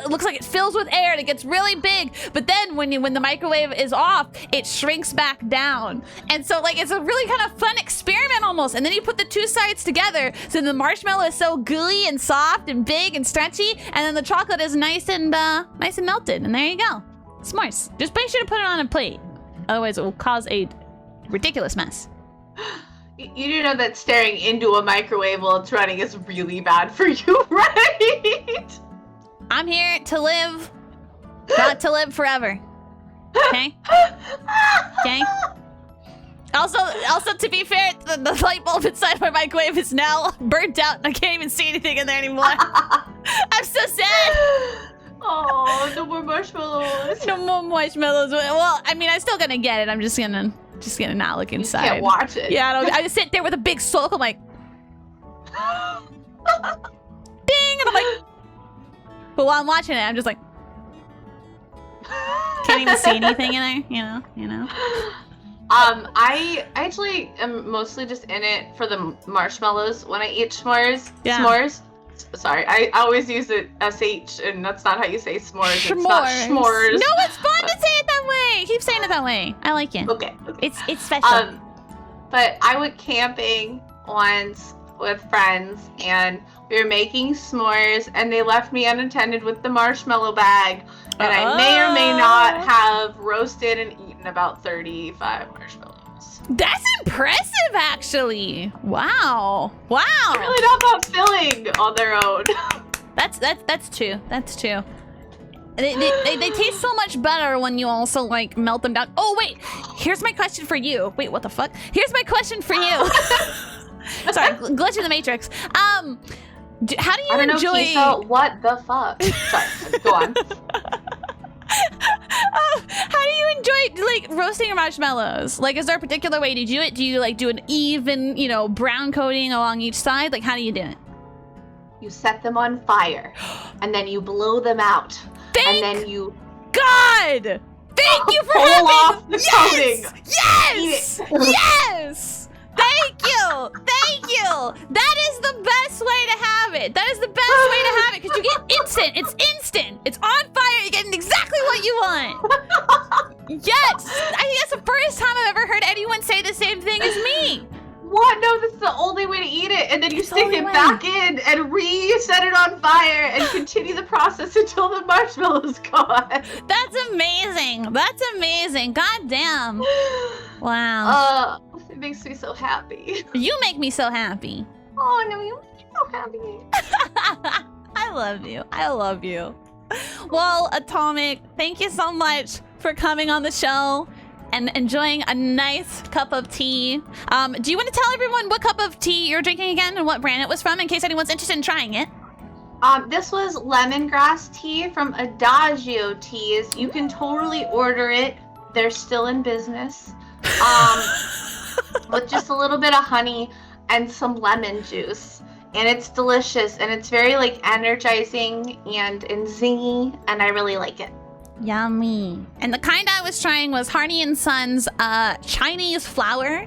looks like it fills with air and it gets really big, but then when the microwave is off, it shrinks back down. And so like it's a really kind of fun experiment almost. And then you put the two sides together, so the marshmallow is so gooey and soft and big and stretchy, and then the chocolate is nice and melted. And there you go, s'mores. Just make sure to put it on a plate, otherwise it will cause a ridiculous mess. You do know that staring into a microwave while it's running is really bad for you, right? I'm here to live, not to live forever. Okay? Okay? Also, to be fair, the light bulb inside my microwave is now burnt out and I can't even see anything in there anymore. I'm so sad. Oh, no more marshmallows. No more marshmallows. Well, I mean, I'm still gonna get it. I'm just gonna not look inside. You can't watch it. Yeah, I just sit there with a big sulk. I'm like, ding, and I'm like, but while I'm watching it, I'm just like, can't even see anything in there. You know. I actually am mostly just in it for the marshmallows when I eat s'mores. Yeah. S'mores. Sorry, I always use it SH, and that's not how you say s'mores. It's not s'mores. No, it's fun to say it that way. Keep saying it that way. I like it. Okay. It's special. But I went camping once with friends, and we were making s'mores, and they left me unattended with the marshmallow bag, and I may or may not have roasted and eaten about 35 marshmallows. That's impressive, actually. Wow. They're really not that filling on their own. That's true. That's true. They taste so much better when you also like melt them down. Oh wait, here's my question for you. Wait, what the fuck? Here's my question for you. Sorry, glitch in the matrix. How do you I don't enjoy? know, Kisa, what the fuck? Sorry, go on. How do you enjoy like roasting your marshmallows? Like, is there a particular way to do it? Do you like do an even, brown coating along each side? Like, how do you do it? You set them on fire, and then you blow them out, and then you God! Thank you for pull having off the coating. Yes! Yes! Thank you! Thank you! That is the best way to have it. That is the best way to have it because you get instant. It's instant. It's on fire. You're getting exactly what you want. Yes! I think that's the first time I've ever heard anyone say the same thing as me. What? No, this is the only way to eat it, and then you stick it back in and reset it on fire and continue the process until the marshmallow's gone. That's amazing. That's amazing. God damn. Wow. It makes me so happy. You make me so happy. Oh no, you make me so happy. I love you. I love you. Well, Atomic, thank you so much for coming on the show and enjoying a nice cup of tea. Do you want to tell everyone what cup of tea you're drinking again and what brand it was from in case anyone's interested in trying it? This was lemongrass tea from Adagio Teas. You can totally order it. They're still in business. With just a little bit of honey and some lemon juice. And it's delicious, and it's very energizing and zingy, and I really like it. Yummy. And the kind I was trying was Harney & Sons Chinese flower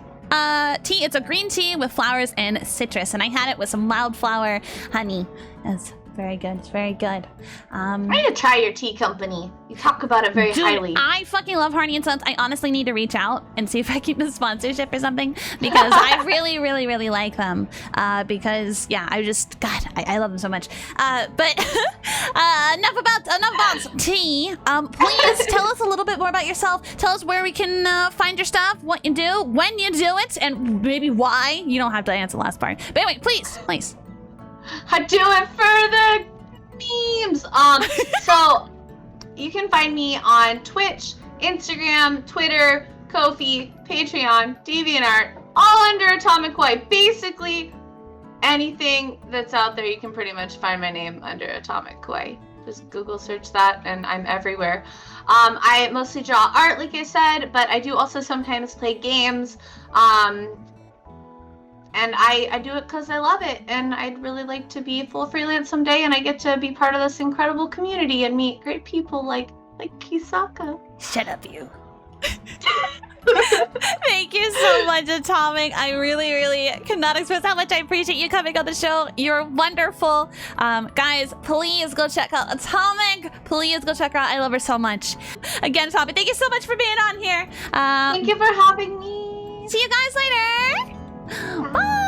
tea. It's a green tea with flowers and citrus, and I had it with some wildflower honey. It's very good. It's very good. I need to try your tea company. You talk about it very highly. I fucking love Harney & Sons. I honestly need to reach out and see if I can get a sponsorship or something because I really, really, really like them. Because yeah, I love them so much. But enough about tea. Please tell us a little bit more about yourself. Tell us where we can find your stuff, what you do, when you do it, and maybe why. You don't have to answer the last part. But anyway, please. I do it for the memes. So you can find me on Twitch, Instagram, Twitter, Ko-fi, Patreon, DeviantArt, all under AtomicKawaii. Basically, anything that's out there, you can pretty much find my name under AtomicKawaii. Just Google search that, and I'm everywhere. I mostly draw art, like I said, but I do also sometimes play games. And I do it because I love it, and I'd really like to be full freelance someday, and I get to be part of this incredible community and meet great people like Kisaka. Shut up, you. Thank you so much, Atomic. I really, really cannot express how much I appreciate you coming on the show. You're wonderful. Guys, please go check out Atomic. Please go check her out. I love her so much. Again, Atomic, thank you so much for being on here. Thank you for having me. See you guys later. Bye.